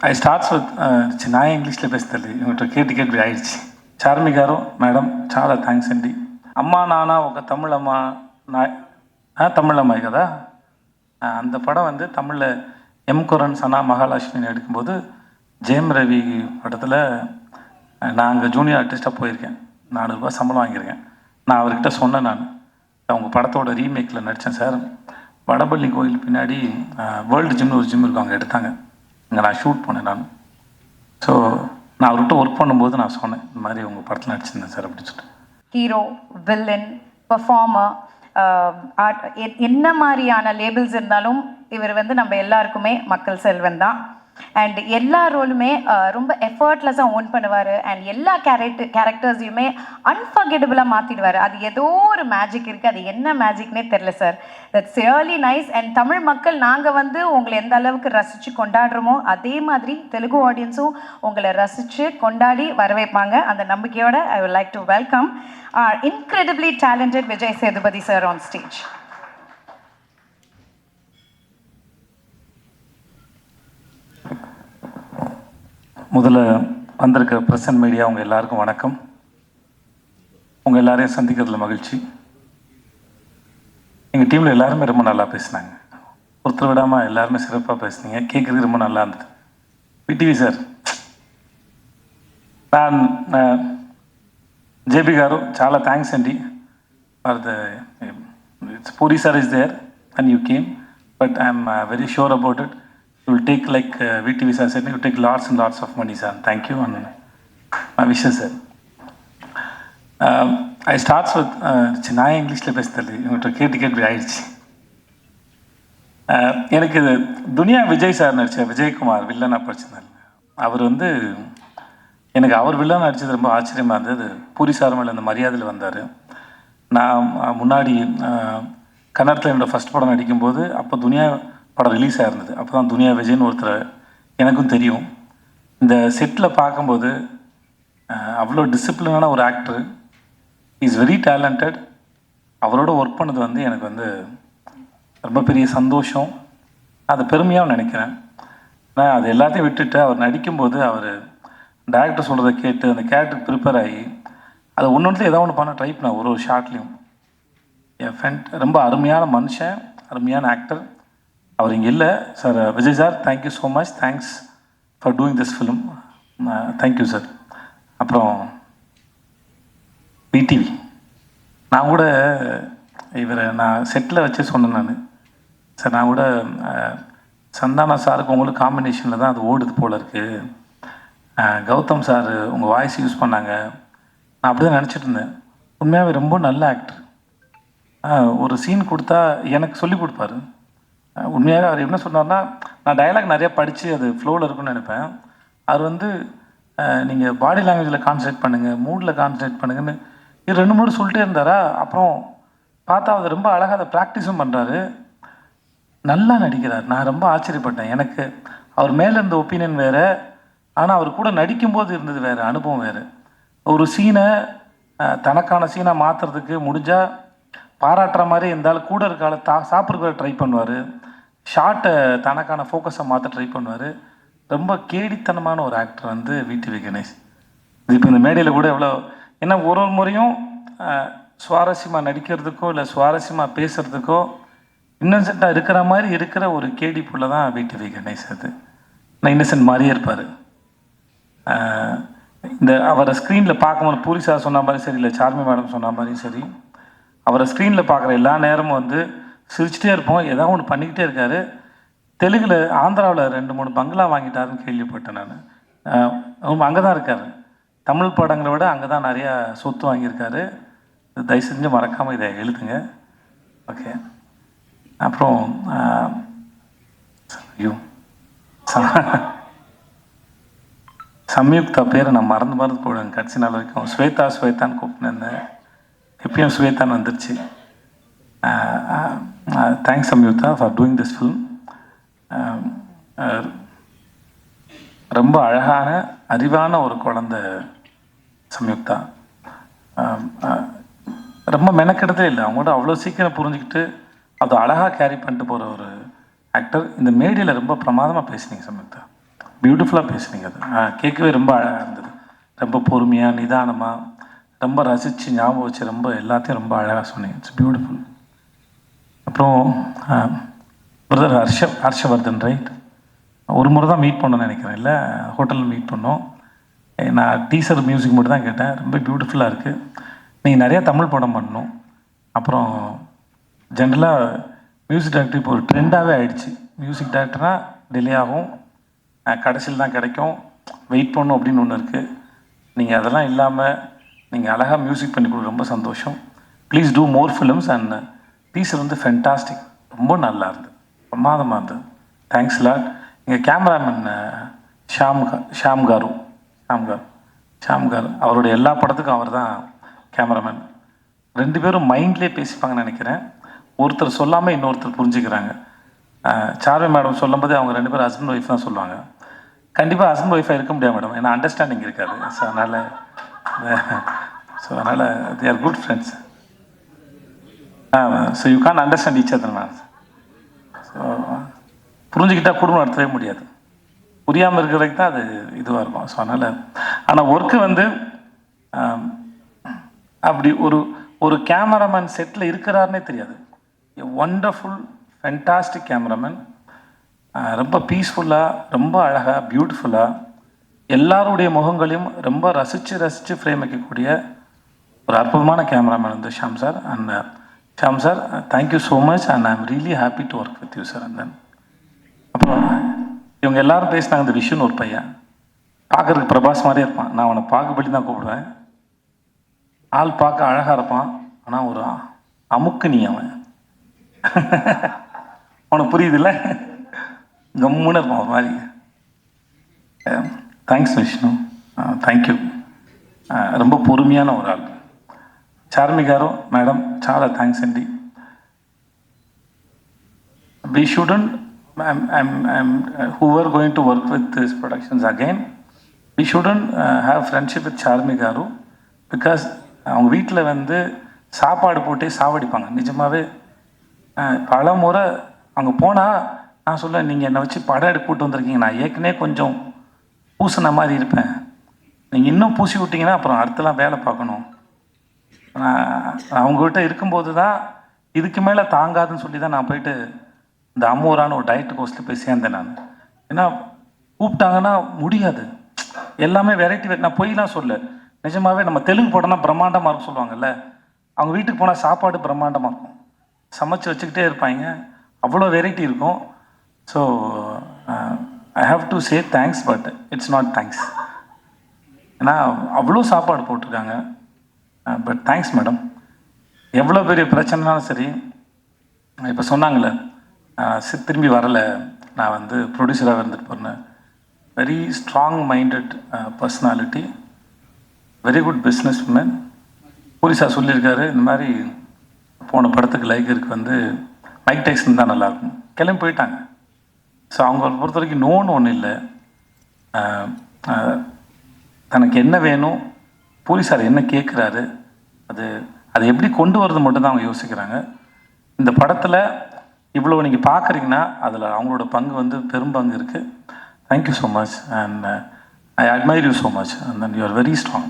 I starts with నా ఇంగ్లీష్లో పేస్తుంది ఇవట కేటి ఆయిடுச்சு చార్మి గారు మేడం చాలా థ్యాంక్స్ అండి. అమ్మా నాన్న ఒక தமிழம்மா தமிழம்மாய் కదా அந்த படம் வந்து தமிழில் எம் குரன் சனா மகாலட்சுமின்னு எடுக்கும்போது ஜெயம் ரவி படத்தில் நான் அங்கே ஜூனியர் ஆர்டிஸ்ட்டாக போயிருக்கேன். 4 ரூபா சம்பளம் வாங்கியிருக்கேன். நான் அவர்கிட்ட சொன்னேன், நான் உங்கள் படத்தோட ரீமேக்கில் நடித்தேன் சார். வடபள்ளி கோயில் பின்னாடி வேர்ல்டு ஜிம்னு ஒரு ஜிம் இருக்கும், அங்கே எடுத்தாங்க. அங்கே நான் ஷூட் பண்ணேன் நான். ஸோ நான் அவர்கிட்ட ஒர்க் பண்ணும்போது நான் சொன்னேன், இந்த மாதிரி உங்கள் படத்தில் நடிச்சிருந்தேன் சார் அப்படின்னு சொல்லிட்டு. ஹீரோ, வில்லன், பர்ஃபார்மர், என்ன மாதிரியான லேபிள்ஸ் இருந்தாலும் இவர் வந்து நம்ம எல்லாருக்குமே மக்கள் செல்வன் தான். அண்ட் எல்லா ரோலுமே ரொம்ப எஃபர்ட்லெஸ்ஸாக ஓன் பண்ணுவார். அண்ட் எல்லா கேரக்டர்ஸையுமே அன்ஃபர்கெட்டபிளாக மாற்றிடுவார். அது ஏதோ ஒரு மேஜிக் இருக்குது, அது என்ன மேஜிக்னே தெரில sir. That's really nice. And Tamil மக்கள் நாங்கள் வந்து உங்களை எந்த அளவுக்கு ரசித்து கொண்டாடுறோமோ அதே மாதிரி தெலுங்கு ஆடியன்ஸும் உங்களை ரசித்து கொண்டாடி வரவேற்பாங்க. அந்த நம்பிக்கையோட I would like to welcome our incredibly talented Vijay Sethupathi sir on stage. முதல்ல வந்திருக்க பிரசன்ட் மீடியா உங்கள் எல்லாருக்கும் வணக்கம். உங்கள் எல்லாரையும் சந்திக்கிறதுல மகிழ்ச்சி. எங்கள் டீமில் எல்லாருமே ரொம்ப நல்லா பேசினாங்க, ஒருத்தர் விடாமல் எல்லாருமே சிறப்பாக பேசுனீங்க, கேட்குறது ரொம்ப நல்லா இருந்தது. விடிவி சார், நான் జేబీ గారు చాలా థ్యాంక్స్ అండి for the Puri sir is there and you came, but I'm very sure about it you will take like VTV sir set, you take lots and lots of money sir. Thank you and my wishes sir. I starts with நான் இங்கிலீஷில் பேசுறது இவங்கள்ட்ட கேட்டு ஆயிடுச்சு. எனக்கு இது துனியா Vijay sir நடித்த விஜயகுமார் வில்லனாக படிச்சிருந்தாங்க. அவர் வந்து எனக்கு அவர் வில்லன் நடித்தது ரொம்ப ஆச்சரியமாக இருந்தது. பூரி சார் மேலே அந்த மரியாதையில் வந்தார். நான் முன்னாடி கன்னடத்தில் என்னோடய ஃபஸ்ட் படம் நடிக்கும்போது அப்போ துனியா படம் ரிலீஸ் ஆகிருந்தது. அப்போ தான் துனியா விஜய்னு ஒருத்தர் எனக்கும் தெரியும். இந்த செட்டில் பார்க்கும்போது அவ்வளோ டிசிப்ளினான ஒரு ஆக்டர், இஸ் வெரி டேலண்டட். அவரோட ஒர்க் பண்ணது வந்து எனக்கு வந்து ரொம்ப பெரிய சந்தோஷம், அது பெருமையாகவும் நினைக்கிறேன். நான் அது எல்லாத்தையும் விட்டுட்டு அவர் நடிக்கும்போது அவர் டேரக்டர் சொல்கிறத கேட்டு அந்த கேரக்டருக்கு ப்ரிப்பேர் ஆகி அதை ஒன்று ஏதாவது ஒன்று பண்ண ட்ரை பண்ணேன். ஒரு ஷார்ட்லேயும் என் ஃப்ரெண்ட் ரொம்ப அருமையான மனுஷன், அருமையான ஆக்டர். அவர் இங்கே இல்லை sir. Vijay sir, thank you so much, thanks for doing this film, thank you sir. அப்புறம் விடிவி, நான் கூட இவரை நான் செட்டில் வச்சு சொன்னேன் நான் சார், நான் கூட சந்தானா சாருக்கு உங்களுக்கு காம்பினேஷனில் தான் அது ஓடுது போல் இருக்குது. கௌதம் சார் உங்கள் வாய்ஸ் யூஸ் பண்ணாங்க, நான் அப்படி தான் நினச்சிட்டு இருந்தேன். உண்மையாகவே ரொம்ப நல்ல ஆக்டர். ஒரு சீன் கொடுத்தா எனக்கு சொல்லி கொடுப்பாரு. உண்மையாக அவர் என்ன சொன்னார்னா, நான் டயலாக் நிறையா படித்து அது ஃப்ளோவில் இருக்குன்னு நினைப்பேன். அவர் வந்து நீங்கள் பாடி லாங்குவேஜில் கான்சன்ட்ரேட் பண்ணுங்கள், மூடில் கான்சன்ட்ரேட் பண்ணுங்கன்னு இது 2-3 சொல்லிட்டே இருந்தாரா. அப்புறம் பார்த்தா அவர் ரொம்ப அழகாக அதை ப்ராக்டிஸும் பண்ணுறாரு, நல்லா நடிக்கிறார். நான் ரொம்ப ஆச்சரியப்பட்டேன். எனக்கு அவர் மேலே இருந்த ஒப்பீனியன் வேறு, ஆனால் அவர் கூட நடிக்கும்போது இருந்தது வேறு அனுபவம் வேறு. ஒரு சீனை தனக்கான சீனாக மாற்றுறதுக்கு முடிஞ்சால் பாராட்டுற மாதிரி இருந்தாலும் கூட இருக்கால சாப்பிட்ற ட்ரை பண்ணுவார். ஷார்ட்டை தனக்கான ஃபோக்கஸை மாற்ற ட்ரை பண்ணுவார். ரொம்ப கேடித்தனமான ஒரு ஆக்டர் வந்து விடிவி கணேஷ். இது இப்போ இந்த மேடையில் கூட எவ்வளோ ஏன்னா ஒரு முறையும் சுவாரஸ்யமாக நடிக்கிறதுக்கோ இல்லை சுவாரஸ்யமாக பேசுகிறதுக்கோ இன்னசென்ட்டாக இருக்கிற மாதிரி இருக்கிற ஒரு கேடி புள்ள தான் விடிவி கணேஷ். அது நான் இன்னசென்ட் மாதிரியே இருப்பார். இந்த அவரை ஸ்க்ரீனில் பார்க்கும்போது பூரி சார் சொன்ன மாதிரி சரி, இல்லை சார்மி மேடம் சொன்ன மாதிரியும் சரி, அவரை ஸ்க்ரீனில் பார்க்குற எல்லா நேரமும் வந்து சிரிச்சிட்டே இருப்போம், ஏதாவது ஒன்று பண்ணிக்கிட்டே இருக்கார். தெலுங்கில் ஆந்திராவில் 2-3 பங்களா வாங்கிட்டாருன்னு கேள்விப்பட்டேன் நான். ரொம்ப அங்கே தான் இருக்கார். தமிழ் படங்களை விட அங்கே தான் நிறையா சொத்து வாங்கியிருக்காரு. தயவு செஞ்சு மறக்காமல் இதை எழுதுங்க. ஓகே. அப்புறம் ஐயோ சம்யுக்தா பேரை நான் மறந்து போடுவேன் கடைசி நாள் வரைக்கும். ஸ்வேதான்னு கூப்பிட்டுருந்தேன், எப்பயும் ஸ்வேதான்னு வந்துருச்சு. Thanks Samyuktha for doing this film. ரொம்ப அழகான அறிவான ஒரு குழந்தை சம்யுக்தா. ரொம்ப மெனக்கெடுதே இல்லை, அவங்களோட அவ்வளோ சீக்கிரம் புரிஞ்சுக்கிட்டு அதை அழகாக கேரி பண்ணிட்டு போகிற ஒரு ஆக்டர். இந்த மேடையில் ரொம்ப பிரமாதமாக பேசுனீங்க சம்யுக்தா. பியூட்டிஃபுல்லாக பேசுனீங்க. அது கேட்கவே ரொம்ப அழகாக இருந்தது. ரொம்ப பொறுமையாக, நிதானமாக, ரொம்ப ரசித்து ஞாபகம் வச்சு ரொம்ப எல்லாத்தையும் ரொம்ப அழகாக சொன்னீங்க. It's beautiful. அப்புறம் பிரதர் ஹர்ஷவர்தன், ரைட்? ஒரு முறை தான் மீட் பண்ணணும்னு நினைக்கிறேன், இல்லை ஹோட்டலில் மீட் பண்ணோம். நான் டீசர் மியூசிக் மட்டும் தான் கேட்டேன். ரொம்ப பியூட்டிஃபுல்லாக இருக்குது. நீங்கள் நிறையா தமிழ் படம் பண்ணணும். அப்புறம் ஜென்ரலாக மியூசிக் டைரக்டர் இப்போ ஒரு ட்ரெண்டாகவே ஆகிடுச்சு. மியூசிக் டைரக்டர்னால் டிலே ஆகும், கடைசியில் தான் கிடைக்கும், வெயிட் பண்ணணும் அப்படின்னு ஒன்று இருக்குது. நீங்கள் அதெல்லாம் இல்லாமல் நீங்கள் அழகாக மியூசிக் பண்ணி கொடுக்க ரொம்ப சந்தோஷம். Please do more films. And teaser வந்து ஃபென்டாஸ்டிக், ரொம்ப நல்லா இருந்தது, பிரமாதமாக இருந்தது. Thanks lot. எங்கள் கேமராமேன் ஷாம் காரு அவருடைய எல்லா படத்துக்கும் அவர் தான் கேமராமேன். 2 பேரும் மைண்ட்லேயே பேசிப்பாங்கன்னு நினைக்கிறேன். ஒருத்தர் சொல்லாமல் இன்னொருத்தர் புரிஞ்சுக்கிறாங்க. சார்வி மேடம் சொல்லும்போது அவங்க 2 பேரும் ஹஸ்பண்ட் ஒய்ஃப் தான் சொல்லுவாங்க. கண்டிப்பாக ஹஸ்பண்ட் ஒய்ஃபாக இருக்க முடியாது மேடம், ஏன்னா அண்டர்ஸ்டாண்டிங் இருக்காது. ஸோ அதனால் they are good friends. So you can understand each other ma'am. So புரிஞ்சுக்கிட்டால் குடும்பம் நடத்தவே முடியாது. புரியாமல் இருக்கிறதுக்கு தான் அது இதுவாக இருக்கும். ஸோ அதனால் ஆனால் ஒர்க்கு வந்து அப்படி ஒரு கேமராமேன் செட்டில் இருக்கிறாருன்னே தெரியாது. Wonderful fantastic cameraman. ரொம்ப பீஸ்ஃபுல்லாக, ரொம்ப அழகாக, பியூட்டிஃபுல்லாக எல்லாருடைய முகங்களையும் ரொம்ப ரசித்து ஃப்ரேம் வைக்கக்கூடிய ஒரு அற்புதமான கேமராமேன் வந்து Sham sir. And Sham sir, thank you so much. And I am really happy to work with you sir. And then அப்புறம் இவங்க எல்லாரும் பேசினாங்க. இந்த விஷுன்னு ஒரு பையன் பார்க்குறதுக்கு பிரபாஸ் மாதிரியே இருப்பான். நான் அவனை பாகுபலி தான் கூப்பிடுவேன். ஆள் பார்க்க அழகாக இருப்பான், ஆனால் ஒரு அமுக்கு நீ அவன் அவனுக்கு புரியுதுல்ல, கம்முன்னு இருப்பான் ஒரு மாதிரி. Thanks Vishnu, thank you. ரொம்ப பொறுமையான ஒரு ஆள். చార్మి గారు, మేడం చాలా థ్యాంక్స్ అండి. We shouldn't, whoever going to work with these productions again, we shouldn't have friendship with Charmi garu. Because அவங்க வீட்டில் வந்து சாப்பாடு போட்டே சாவடிப்பாங்க. நிஜமாகவே பல முறை அங்கே போனால் நான் சொல்ல, நீங்கள் என்னை வச்சு படம் எடுக்க கூட்டு வந்திருக்கீங்க, நான் ஏற்கனவே கொஞ்சம் பூசின மாதிரி இருப்பேன், நீங்கள் இன்னும் பூசி விட்டிங்கன்னா அப்புறம் அடுத்தலாம் வேலை பார்க்கணும். அவங்ககிட்ட இருக்கும்போது தான் இதுக்கு மேலே தாங்காதுன்னு சொல்லி தான் நான் போயிட்டு இந்த அம்மூரான ஒரு டயட் கோர்ஸில் போய் சேர்ந்தேன் நான். ஏன்னா கூப்பிட்டாங்கன்னா முடியாது, எல்லாமே வெரைட்டி. நான் பொய்லாம் சொல்ல, நிஜமாகவே நம்ம தெலுங்கு படம்னா பிரம்மாண்டமாக இருக்கும் சொல்லுவாங்கல்ல, அவங்க வீட்டுக்கு போனால் சாப்பாடு பிரம்மாண்டமாக இருக்கும், சமைச்சு வச்சுக்கிட்டே இருப்பாங்க, அவ்வளோ வெரைட்டி இருக்கும். So I have to say thanks, but it's not thanks. ஏன்னா அவ்வளோ சாப்பாடு போட்டிருக்காங்க. But thanks madam. எவ்வளோ பெரிய பிரச்சனைனாலும் சரி, இப்போ சொன்னாங்களே திரும்பி வரலை, நான் வந்து ப்ரொடியூசராக இருந்துட்டு போகிறேன். Very strong minded personality, very good business woman. போலீஸாக சொல்லியிருக்காரு, இந்த மாதிரி போன படத்துக்கு லைகருக்கு வந்து மைக் டைசன் தான் நல்லாயிருக்கும், கிளம்பி போயிட்டாங்க. ஸோ அவங்கள பொறுத்த வரைக்கும் நோன்னு ஒன்றும் இல்லை. தனக்கு என்ன வேணும், போலீஸார் என்ன கேட்குறாரு, அது எப்படி கொண்டு வரது மட்டும்தான் அவங்க யோசிக்கிறாங்க. இந்த படத்தில் இவ்வளோ நீங்கள் பார்க்குறீங்கன்னா அதில் அவங்களோட பங்கு வந்து பெரும்பங்கு இருக்குது. Thank you so much. And I admire you so much. And then you are very strong.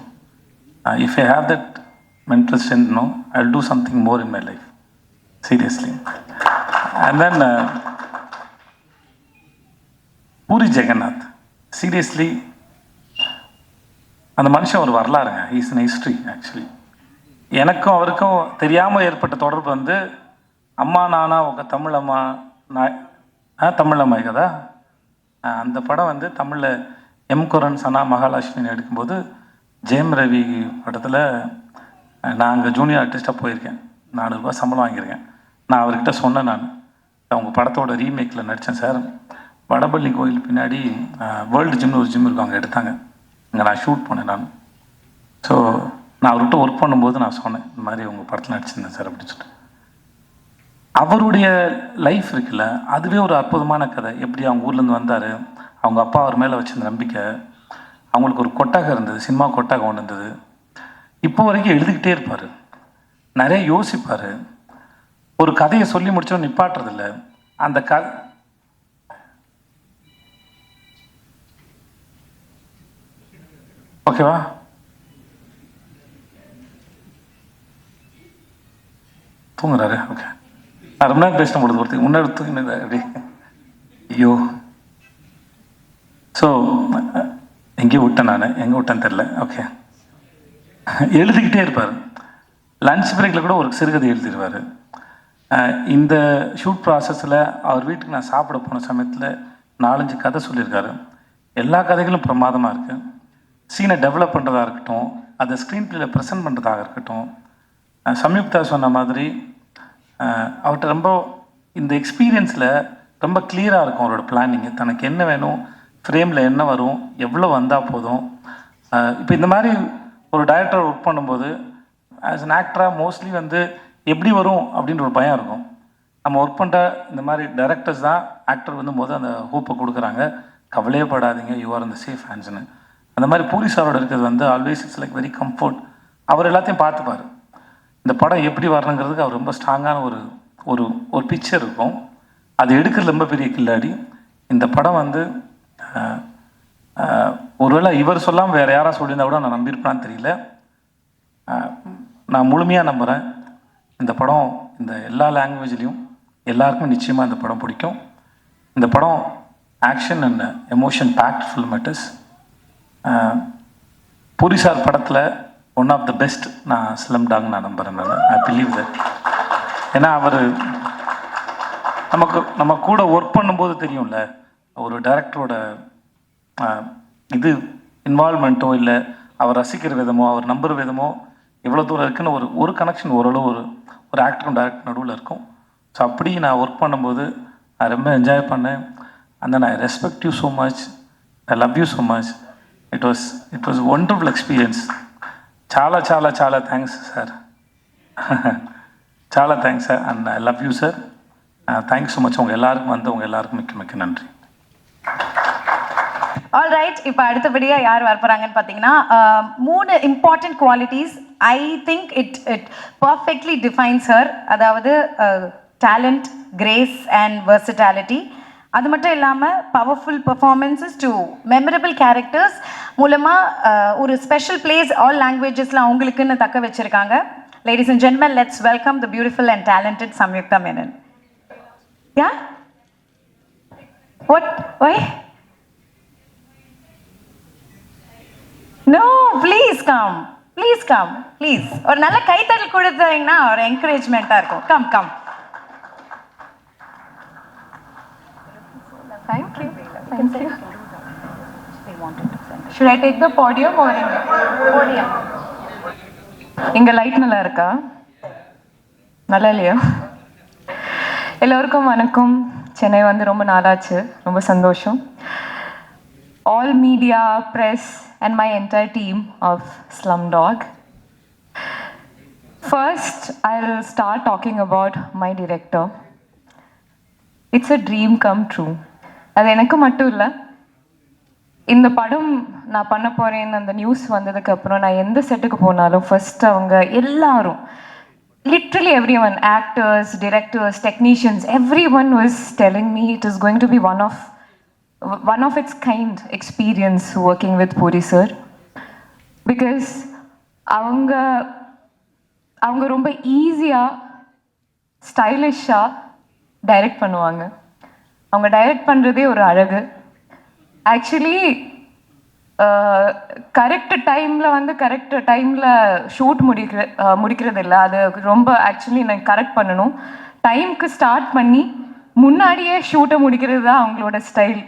If I have that mental strength, no, I will do something more in my life, seriously. And then Puri Jagannadh, seriously அந்த மனுஷன் ஒரு வரலாறுங்க. Is an history actually. எனக்கும் அவருக்கும் தெரியாமல் ஏற்பட்ட தொடர்பு வந்து அம்மா நானா ఒక தமிழம்மா தமிழம்மா கதா, அந்த படம் வந்து தமிழில் எம் குரன் சனா மகாலட்சுமின்னு எடுக்கும்போது ஜெயம் ரவி படத்தில் நான் அங்கே ஜூனியர் ஆர்டிஸ்ட்டாக போயிருக்கேன். 4 ரூபா சம்பளம் வாங்கியிருக்கேன். நான் அவர்கிட்ட சொன்னேன், நான் அவங்க படத்தோட ரீமேக்கில் நடித்தேன் சார். வடபள்ளி கோயில் பின்னாடி வேர்ல்டு ஜிம்னு ஒரு ஜிம் இருக்கும், அங்கே எடுத்தாங்க, அங்கே நான் ஷூட் பண்ணேன் நான். ஸோ நான் அவர்கிட்ட ஒர்க் பண்ணும்போது நான் சொன்னேன், இந்த மாதிரி உங்கள் படத்தில் நடிச்சிருந்தேன் சார் அப்படின்னு சொல்லிட்டு. அவருடைய லைஃப் இருக்குல்ல, அதுவே ஒரு அற்புதமான கதை. எப்படி அவங்க ஊர்லேருந்து வந்தார், அவங்க அப்பா அவர் மேலே வச்சிருந்த நம்பிக்கை, அவங்களுக்கு ஒரு கொட்டகம் இருந்தது, சினிமா கொட்டகம் ஒன்று இருந்தது. இப்போ வரைக்கும் எழுதிக்கிட்டே இருப்பார், நிறைய யோசிப்பார், ஒரு கதையை சொல்லி முடிச்சோம் நிப்பாட்டுறதில்ல. அந்த ஓகேவா? தூங்குறாரு. ஓகே, நான் ரொம்ப நேரம் பேசின பொழுது ஒருத்தருக்கு முன்னாடி தூங்கினது அப்படி. ஐயோ, ஸோ எங்கேயும் விட்டேன், நான் எங்கே விட்டேன்னு தெரில. ஓகே, எழுதிக்கிட்டே இருப்பார். லன்ச் பிரேக்கில் கூட ஒரு சிறுகதை எழுதிடுவார். இந்த ஷூட் ப்ராசஸில் அவர் வீட்டுக்கு நான் சாப்பிட போன சமயத்தில் 4-5 கதை சொல்லியிருக்காரு. எல்லா கதைகளும் பிரமாதமாக இருக்குது. சீனை டெவலப் பண்ணுறதா இருக்கட்டும், அதை ஸ்க்ரீன் பிளேயில் ப்ரெசென்ட் பண்ணுறதாக இருக்கட்டும். சம்யுக்தா சொன்ன மாதிரி அவர்கிட்ட ரொம்ப இந்த எக்ஸ்பீரியன்ஸில் ரொம்ப கிளியராக இருக்கும் அவரோட பிளானிங்கு. தனக்கு என்ன வேணும், ஃப்ரேமில் என்ன வரும், எவ்வளோ வந்தால் போதும். இப்போ இந்த மாதிரி ஒரு டைரக்டர் ஒர்க் பண்ணும்போது ஆஸ் அன் ஆக்டராக மோஸ்ட்லி வந்து எப்படி வரும் அப்படின்ற ஒரு பயம் இருக்கும். நம்ம ஒர்க் பண்ணுற இந்த மாதிரி டைரக்டர்ஸ் தான் ஆக்டர் வந்து அந்த ஹோப்பை கொடுக்குறாங்க. கவலையே படாதீங்க, யூ ஆர் இந்த சேஃப் ஹேண்ட்ஸ்னு. அந்த மாதிரி பூரி சாரோட இருக்கிறது வந்து always it's like very comfort. அவர் எல்லாத்தையும் பார்த்துப்பார். இந்த படம் எப்படி வரணுங்கிறதுக்கு அவர் ரொம்ப ஸ்ட்ராங்கான ஒரு ஒரு ஒரு பிக்சர் இருக்கும். அது எடுக்கிறது ரொம்ப பெரிய கில்லாடி. இந்த படம் வந்து ஒருவேளை இவர் சொல்லாமல் வேறு யாராவது சொல்லியிருந்தா கூட நான் நம்பியிருப்பான்னு தெரியல. நான் முழுமையாக நம்புகிறேன் இந்த படம் இந்த எல்லா லாங்குவேஜ்லேயும் எல்லாருக்கும் நிச்சயமாக இந்த படம் பிடிக்கும். இந்த படம் action and emotion packed film it is. Puri sir படத்தில் ஒன் ஆஃப் த பெஸ்ட் நான் ஸ்லம் டாக் நான் நம்புகிறேன். I believe that. ஏன்னா அவர் நம்ம கூட ஒர்க் பண்ணும்போது தெரியும்ல, ஒரு டைரக்டரோட இது இன்வால்மெண்ட்டோ இல்லை அவர் ரசிக்கிற விதமோ அவர் நம்புகிற விதமோ எவ்வளோ தூரம் இருக்குன்னு ஒரு கனெக்ஷன் ஓரளவு ஒரு ஆக்டரும் டைரக்டர் நடுவில் இருக்கும். ஸோ அப்படி நான் ஒர்க் பண்ணும்போது நான் ரொம்ப என்ஜாய் பண்ணேன். And I respect you so much, I love you so much. It was wonderful experience. చాలా చాలా చాలా థ్యాంక్స్ సార్. చాలా thanks sir and I love you sir. Thanks so much. உங்கள் எல்லாருக்கும் உங்கள் எல்லாருக்கும் மிக்க மிக்க நன்றி. ஆல் ரைட், இப்போ அடுத்தபடியாக யார் வரப்போகிறாங்கன்னு பார்த்தீங்கன்னா 3 important qualities I think it perfectly defines her. அதாவது டேலண்ட், கிரேஸ் அண்ட் வெர்சட்டாலிட்டி. அது மட்டும் இல்லாமல் powerful performances to memorable characters மூலமாக ஒரு ஸ்பெஷல் பிளேஸ் ஆல் லாங்குவேஜஸில் அவங்களுக்குன்னு தக்க வச்சுருக்காங்க. Ladies and gentlemen, let's welcome the beautiful and talented Samyuktha Menon. Yeah what why no, please come, please come, please. ஒரு நல்ல கைத்தட்டல் கொடுத்தீங்கன்னா ஒரு என்கரேஜ்மெண்ட்டாக இருக்கும். Come come. Thank you. Thank you. Should I take the podium or podium? இங்க light நல்லா இருக்கா? நல்லா இல்லையா? எல்லோருக்கும் வணக்கம். சென்னை வந்து ரொம்ப நாளாச்சு, ரொம்ப சந்தோஷம். All media, press and my entire team of Slumdog. First, I'll start talking about my director. It's a dream come true. அது எனக்கு மட்டும் இல்லை, இந்த படம் நான் பண்ண போகிறேன்னு அந்த நியூஸ் வந்ததுக்கப்புறம் நான் எந்த செட்டுக்கு போனாலும் ஃபர்ஸ்ட் அவங்க எல்லாரும், literally everyone, actors, directors, technicians, everyone was telling me it is going to be one of its kind experience working with Puri sir. Because அவங்க ரொம்ப ஈஸியாக ஸ்டைலிஷாக டைரக்ட் பண்ணுவாங்க. அவங்க டைரக்ட் பண்ணுறதே ஒரு அழகு. ஆக்சுவலி கரெக்ட் டைமில் ஷூட் முடிக்கிறது இல்லை. அது ரொம்ப ஆக்சுவலி எனக்கு கரெக்ட் பண்ணணும். டைமுக்கு ஸ்டார்ட் பண்ணி முன்னாடியே ஷூட்டை முடிக்கிறது தான் அவங்களோட ஸ்டைல்.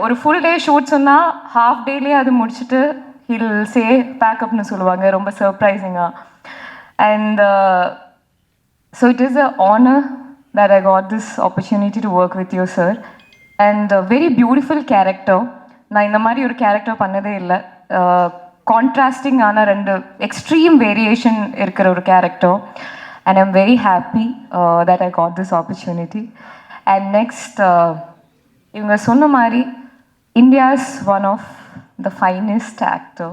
ஒரு ஃபுல் டே ஷூட் சொன்னால் ஹாஃப் டேலேயே அது முடிச்சுட்டு ஹில் சே பேக்கப்னு சொல்லுவாங்க, ரொம்ப சர்ப்ரைசிங்காக. And so it is a honour that I got this opportunity to work with you, sir. And a very beautiful character. நான் இந்த மாதிரி ஒரு கேரக்டர் பண்ணதே இல்லை. கான்ட்ராஸ்டிங் ஆன 2 எக்ஸ்ட்ரீம் வேரியேஷன் இருக்கிற ஒரு character. And I'm very happy that I got this opportunity. And next, இவங்க சொன்ன மாதிரி India's one of the finest actor.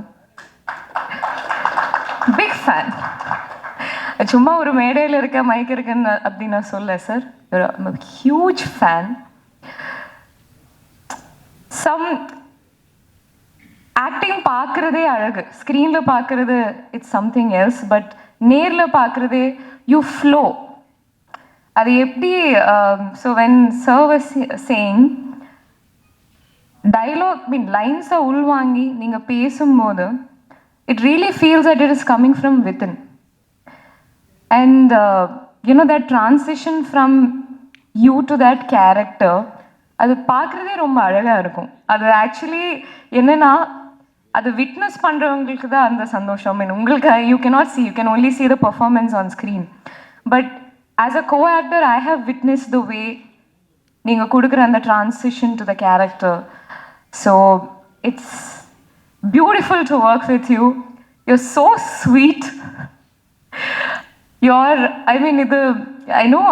Big fan. சும்மா ஒரு மேடையில் இருக்க மைக் இருக்குன்னு அப்படின்னு நான் சொல்ல sir, huge fan. Some acting பார்க்குறதே அழகு, ஸ்க்ரீனில் பார்க்குறது இட்ஸ் சம்திங் எல்ஸ், பட் நேரில் பார்க்குறதே யூ ஃப்ளோ. அது எப்படி? So when sir was saying dialogue லைன்ஸை உள்வாங்கி நீங்கள் பேசும்போது it really feels that it is coming from within. And that transition from you to that character, அது பார்க்குறதே ரொம்ப அழகாக இருக்கும். அது ஆக்சுவலி என்னென்னா, அது விட்னஸ் பண்ணுறவங்களுக்கு தான் அந்த சந்தோஷம். உங்களுக்கு you cannot see, you can only see the performance on screen. But as a co-actor, I have witnessed the way நீங்கள் கொடுக்குற அந்த transition to the character. So it's beautiful to work with you. You're so sweet. I know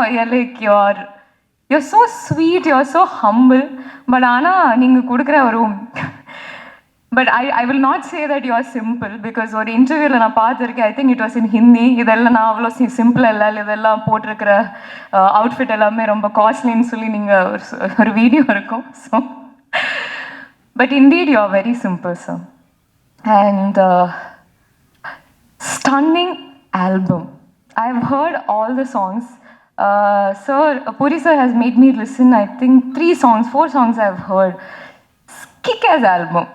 you're so sweet, you're so humble. But Anna, நீங்க கொடுக்குற ஒரு but I will not say that you are simple, because ஒரு இன்டர்வியூவில் நான் பார்த்துருக்கேன், I think it was in Hindi. இதெல்லாம் நான் அவ்வளோ சிம்பிளாக இல்லை, இதெல்லாம் போட்டிருக்கிற அவுட்ஃபிட் எல்லாமே ரொம்ப காஸ்ட்லின்னு சொல்லி நீங்கள் ஒரு வீடியோ இருக்கும். So but indeed you are very simple, sir. And stunning album. I have heard all the songs. Sir, Puri sir has made me listen, I think 4 songs I have heard. Kick-ass album.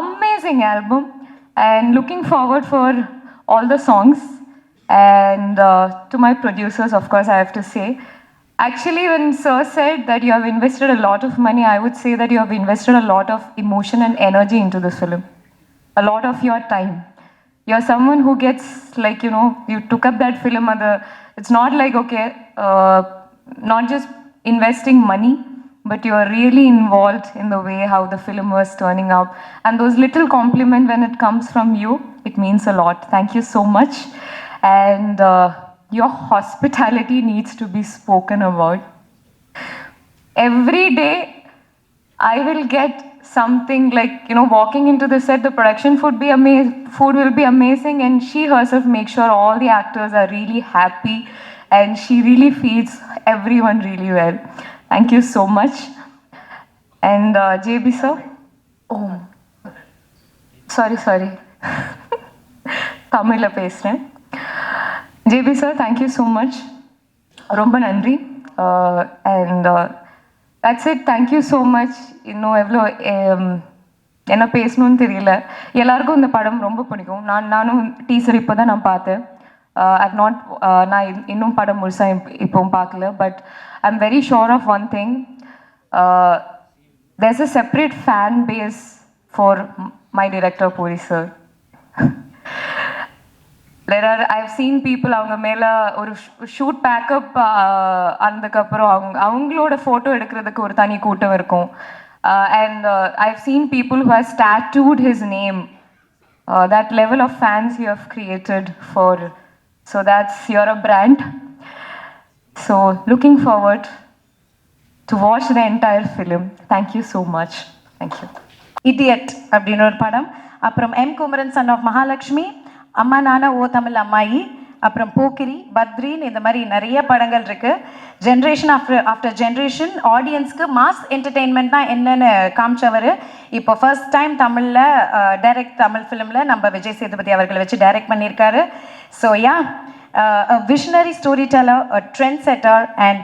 Amazing album. And looking forward for all the songs. And to my producers, of course, I have to say, actually, when Sir said that you have invested a lot of money, I would say that you have invested a lot of emotion and energy into this film. A lot of your time. You're someone who gets, you took up that film. It's not like, okay, not just investing money, but you are really involved in the way how the film was turning out. And those little compliments, when it comes from you, it means a lot. Thank you so much. And your hospitality needs to be spoken about. Every day, I will get something like, walking into the set, the production food will be amazing, and she herself makes sure all the actors are really happy, and she really feeds everyone really well. Thank you so much. And JB sir, sorry. Tamil la pesren. JB sir, thank you so much. ரொம்ப நன்றி. And that's it. Thank you so much. இன்னும் எவ்வளோ என்ன பேசணும்னு தெரியல. எல்லாருக்கும் இந்த படம் ரொம்ப பிடிக்கும். நானும் டீசர் இப்போ தான் நான் பார்த்தேன். நான் இன்னும் படம் முழுசாக இப்போவும் பார்க்கல. But I am very sure of one thing. there's a separate fan base for my director Puri sir. I've seen people அவங்க மேலே ஒரு ஷூட் பேக்கப் ஆனதுக்கப்புறம் அவங்களோட ஃபோட்டோ எடுக்கிறதுக்கு ஒரு தனி கூட்டம் இருக்கும். And I've seen people who has tattooed his name. That level of fans you have created for. So you're a brand. So looking forward to watch the entire film. Thank you so much. Thank you. Idiot அப்படின்னு ஒரு படம், அப்புறம் M Kumaran son of Mahalakshmi, Amma Nanna ஓ தமிழ் அம்மாயி, அப்புறம் போக்கிரி, பத்ரின், இந்த மாதிரி நிறைய படங்கள் இருக்கு. ஜென்ரேஷன் ஆஃப்டர் ஜென்ரேஷன் ஆடியன்ஸ்க்கு மாஸ் என்டர்டெயின்மெண்ட்னா என்னென்னு காமிச்சவர். இப்போ ஃபர்ஸ்ட் டைம் தமிழில் டைரக்ட் தமிழ் ஃபிலிமில் நம்ம விஜய் சேதுபதி அவர்களை வச்சு டைரக்ட் பண்ணியிருக்காரு. So a visionary storyteller, a trendsetter, and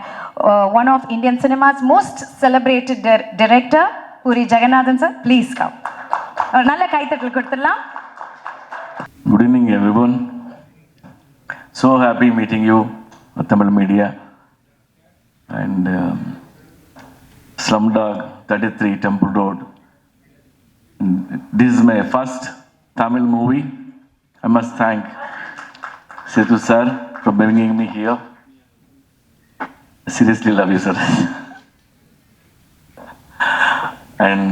one of Indian cinema's most celebrated director, Puri Jagannathan sir. Please come. நல்ல கைத்தட்டல் கொடுத்துடலாம். Good evening everyone. So happy meeting you at Tamil Media. And Slumdog 33 Temple Road. And this is my first Tamil movie. I must thank Sethu sir for bringing me here. I seriously love you, sir. And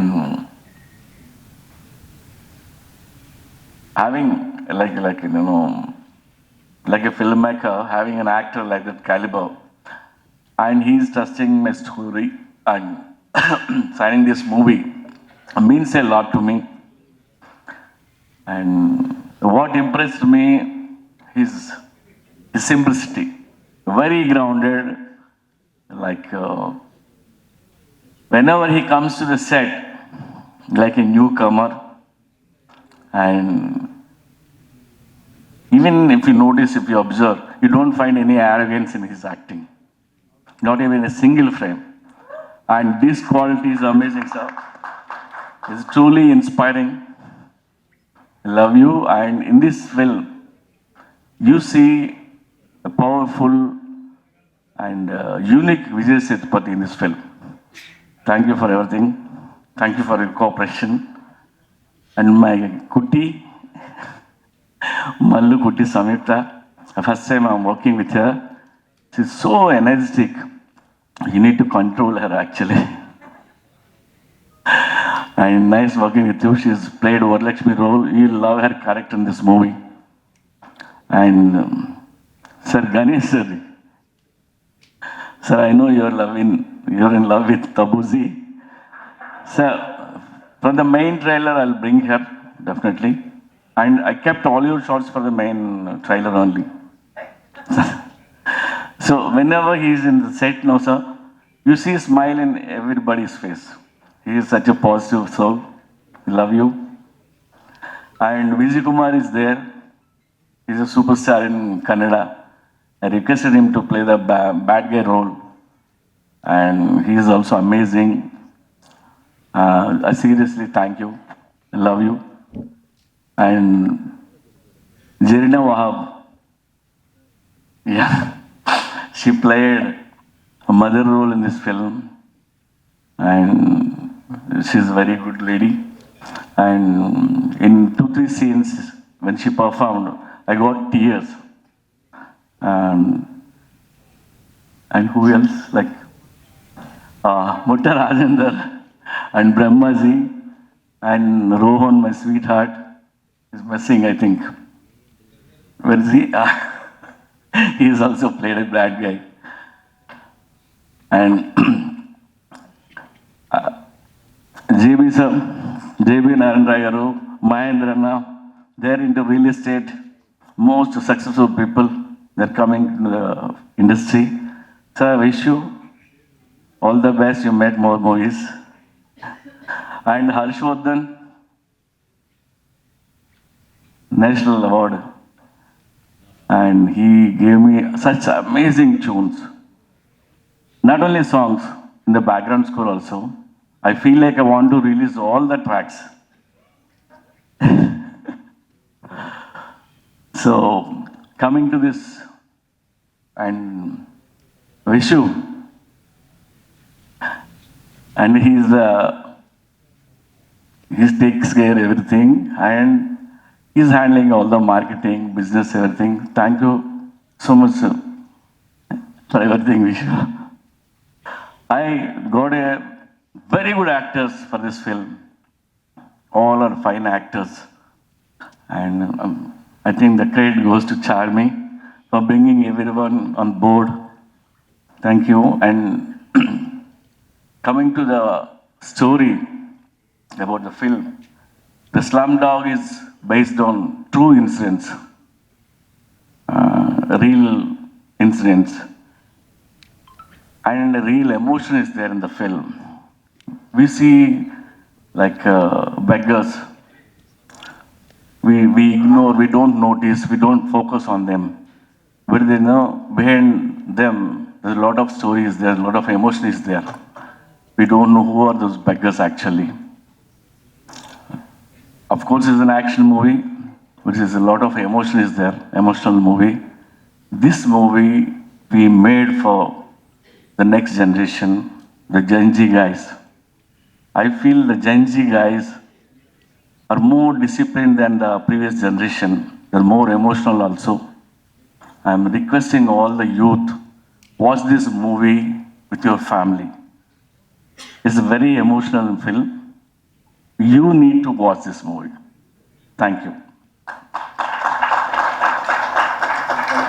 having like a filmmaker, having an actor like that caliber, and he's trusting my story and signing this movie means a lot to me. And what impressed me is his simplicity, very grounded. Whenever he comes to the set, like a newcomer. And even if you notice, if you observe, you don't find any arrogance in his acting. Not even a single frame. And this quality is amazing, sir. It's truly inspiring. I love you. And in this film, you see a powerful and unique Vijay Sethupathi in this film. Thank you for everything. Thank you for your cooperation. And my Kuti, Mallu Kuti Samyukta, first time I'm working with her. She's so energetic. You need to control her actually. And nice working with you. She's played Varalakshmi role. You'll love her character in this movie. And Sir Ganesh sir, sir, I know you're in love with Tabuzi. Sir, from the main trailer, I'll bring her definitely. And I kept all your shots for the main trailer only. So whenever he's in the set now, sir, you see a smile in everybody's face. He is such a positive soul. Love you. And Vijay Kumar is there. He's a superstar in Kannada. I requested him to play the bad guy role. And he is also amazing. I seriously thank you. I love you. And Jarina Wahab. Yeah. She played a mother role in this film. And she's a very good lady. And in 2-3 scenes, when she performed, I got tears. And who else? Like Mutta Rajendra and Brahmaji and Rohan, my sweetheart, is missing, I think. Where is he? He has also played a bad guy. And JB sir, JB Narendra garu, Mahendrana, they're into real estate. Most successful people, they're coming to the industry. So I wish you all the best. You made more movies. And Harshvardhan, National Award. And he gave me such amazing tunes. Not only songs, in the background score also. I feel like I want to release all the tracks. So, coming to this, and Vishu, and he takes care of everything, and he's handling all the marketing, business, everything. Thank you so much, sir, for everything, Vishu. I got a very good actors for this film. All are fine actors. And I think the credit goes to Charmi for bringing everyone on board. Thank you. And coming to the story about the film, the Slumdog is based on true incidents, real incidents. And real emotion is there in the film. We see like beggars. We ignore, we don't notice, we don't focus on them. But they know behind them, there's a lot of stories there, a lot of emotion is there. We don't know who are those beggars actually. Of course, it's an action movie, which is a lot of emotion is there, emotional movie. This movie we made for the next generation, the Gen Z guys. I feel the Gen Z guys are more disciplined than the previous generation. They're more emotional also. I'm requesting all the youth, watch this movie with your family. It's a very emotional film. You need to watch this movie. Thank you.